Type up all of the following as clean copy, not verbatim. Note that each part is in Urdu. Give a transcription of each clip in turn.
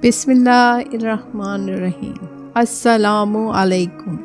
بسم اللہ الرحمن الرحیم۔ السلام علیکم۔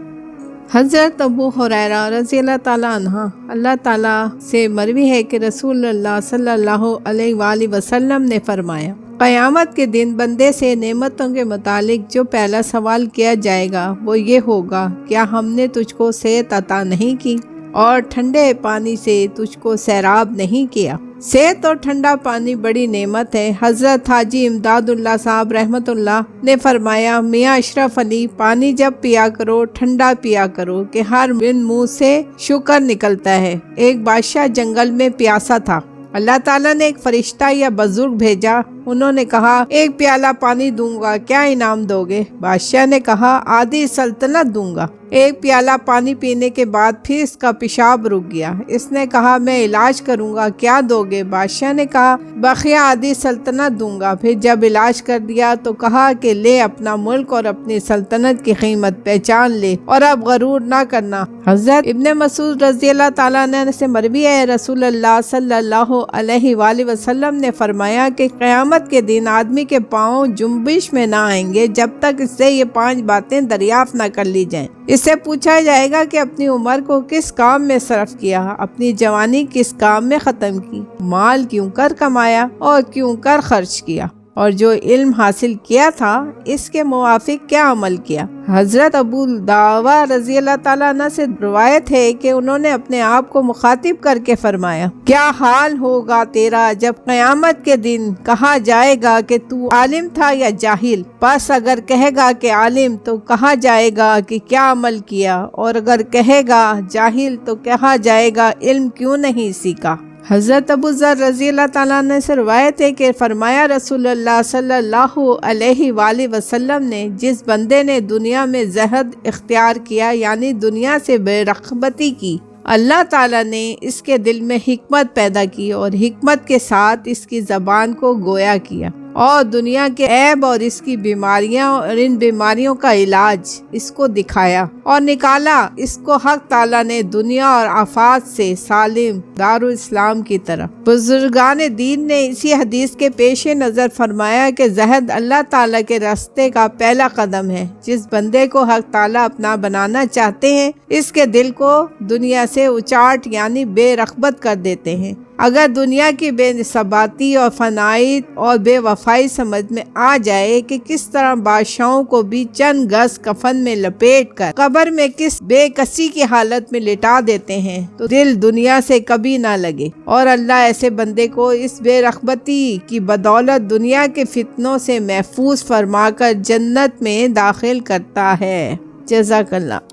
حضرت ابو ہریرہ رضی اللہ تعالیٰ عنہ اللہ تعالیٰ سے مروی ہے کہ رسول اللہ صلی اللہ علیہ وآلہ وسلم نے فرمایا، قیامت کے دن بندے سے نعمتوں کے متعلق جو پہلا سوال کیا جائے گا وہ یہ ہوگا، کیا ہم نے تجھ کو صحت عطا نہیں کی اور ٹھنڈے پانی سے تجھ کو سیراب نہیں کیا؟ صحت اور ٹھنڈا پانی بڑی نعمت ہے۔ حضرت حاجی امداد اللہ صاحب رحمۃ اللہ نے فرمایا، میاں اشرف علی، پانی جب پیا کرو ٹھنڈا پیا کرو کہ ہر منہ سے شکر نکلتا ہے۔ ایک بادشاہ جنگل میں پیاسا تھا۔ اللہ تعالیٰ نے ایک فرشتہ یا بزرگ بھیجا۔ انہوں نے کہا، ایک پیالہ پانی دوں گا، کیا انعام دو گے؟ بادشاہ نے کہا، آدھی سلطنت دوں گا۔ ایک پیالہ پانی پینے کے بعد پھر اس کا پیشاب رک گیا۔ اس نے کہا، میں علاج کروں گا، کیا دو گے؟ بادشاہ نے کہا، بقیہ آدھی سلطنت دوں گا۔ پھر جب علاج کر دیا تو کہا کہ لے، اپنا ملک اور اپنی سلطنت کی قیمت پہچان لے اور اب غرور نہ کرنا۔ حضرت ابن مسعود رضی اللہ تعالیٰ عنہ سے مروی ہے، رسول اللہ صلی اللہ علیہ وآلہ وسلم نے فرمایا کہ قیامت کے دن آدمی کے پاؤں جنبش میں نہ آئیں گے جب تک اس سے یہ 5 باتیں دریافت نہ کر لی جائیں۔ اس سے پوچھا جائے گا کہ اپنی عمر کو کس کام میں صرف کیا، اپنی جوانی کس کام میں ختم کی، مال کیوں کر کمایا اور کیوں کر خرچ کیا، اور جو علم حاصل کیا تھا اس کے موافق کیا عمل کیا۔ حضرت ابو داوا رضی اللہ تعالیٰ عنہ سے روایت ہے کہ انہوں نے اپنے آپ کو مخاطب کر کے فرمایا، کیا حال ہوگا تیرا جب قیامت کے دن کہا جائے گا کہ تو عالم تھا یا جاہل؟ بس اگر کہے گا کہ عالم تو کہا جائے گا کہ کیا عمل کیا، اور اگر کہے گا جاہل تو کہا جائے گا علم کیوں نہیں سیکھا۔ حضرت ابو ذر رضی اللہ تعالیٰ عنہ سے روایت ہے کہ فرمایا، رسول اللہ صلی اللہ علیہ وآلہ وسلم نے، جس بندے نے دنیا میں زہد اختیار کیا یعنی دنیا سے بے رغبتی کی، اللہ تعالیٰ نے اس کے دل میں حکمت پیدا کی اور حکمت کے ساتھ اس کی زبان کو گویا کیا اور دنیا کے عیب اور اس کی بیماریاں اور ان بیماریوں کا علاج اس کو دکھایا اور نکالا، اس کو حق تعالیٰ نے دنیا اور آفات سے سالم دارالاسلام کی طرف۔ بزرگان دین نے اسی حدیث کے پیش نظر فرمایا کہ زہد اللہ تعالیٰ کے راستے کا پہلا قدم ہے۔ جس بندے کو حق تعالیٰ اپنا بنانا چاہتے ہیں اس کے دل کو دنیا سے اچاٹ یعنی بے رغبت کر دیتے ہیں۔ اگر دنیا کی بے ثباتی اور فنائی اور بے وفائی سمجھ میں آ جائے کہ کس طرح بادشاہوں کو بھی چند گز کفن میں لپیٹ کر قبر میں کس بے کسی کی حالت میں لٹا دیتے ہیں تو دل دنیا سے کبھی نہ لگے، اور اللہ ایسے بندے کو اس بے رغبتی کی بدولت دنیا کے فتنوں سے محفوظ فرما کر جنت میں داخل کرتا ہے۔ جزاک اللہ۔